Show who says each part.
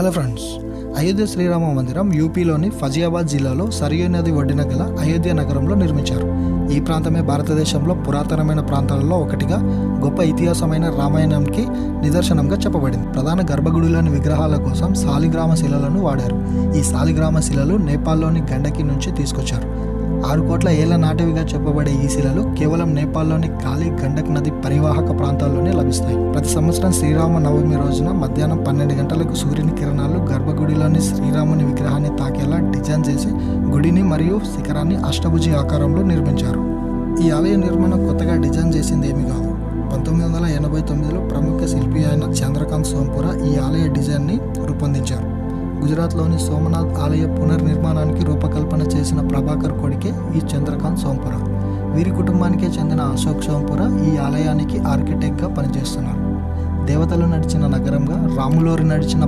Speaker 1: Hello friends, Ayodhya Srirama మందిరం యూపీలోని ఫజియాబాద్ జిల్లాలో సరియు నది ఒడ్డున గల అయోధ్య నగరంలో నిర్మించారు. ఈ ప్రాంతమే భారతదేశంలో పురాతనమైన ప్రాంతాలలో ఒకటిగా గొప్ప ఇతిహాసమైన రామాయణంకి నిదర్శనంగా చెప్పబడింది. ప్రధాన గర్భగుడిలోని విగ్రహాల కోసం శాలిగ్రామ శిలలను వాడారు. ఈ శాలిగ్రామ శిలలు నేపాల్లోని గండకి నుంచి తీసుకొచ్చారు. 6 కోట్ల ఏళ్ల నాటివిగా చెప్పబడే ఈ శిలలు కేవలం నేపాల్లోని కాళీ గండక్ నది పరివాహక ప్రాంతాల్లోనే లభిస్తాయి. ప్రతి సంవత్సరం శ్రీరామ నవమి రోజున మధ్యాహ్నం 12 గంటలకు సూర్యుని కిరణాలు గర్భగుడిలోని శ్రీరాముని విగ్రహాన్ని తాకేలా డిజైన్ చేసి గుడిని మరియు శిఖరాన్ని అష్టభుజి ఆకారంలో నిర్మించారు. ఈ ఆలయ నిర్మాణం కొత్తగా డిజైన్ చేసింది ఏమీ కాదు. 1989లో ప్రముఖ శిల్పి అయిన చంద్రకాంత్ సోంపురా ఈ ఆలయ డిజైన్ని రూపొందించారు. గుజరాత్లోని సోమనాథ్ ఆలయ పునర్నిర్మాణానికి రూపకల్పన చేసిన ప్రభాకర్ కొడుకే ఈ చంద్రకాంత్ సోంపురా. వీరి కుటుంబానికే చెందిన అశోక్ సోంపురా ఈ ఆలయానికి ఆర్కిటెక్ట్గా పనిచేస్తున్నారు. దేవతలు నడిచిన నగరంగా, రాములోరు నడిచిన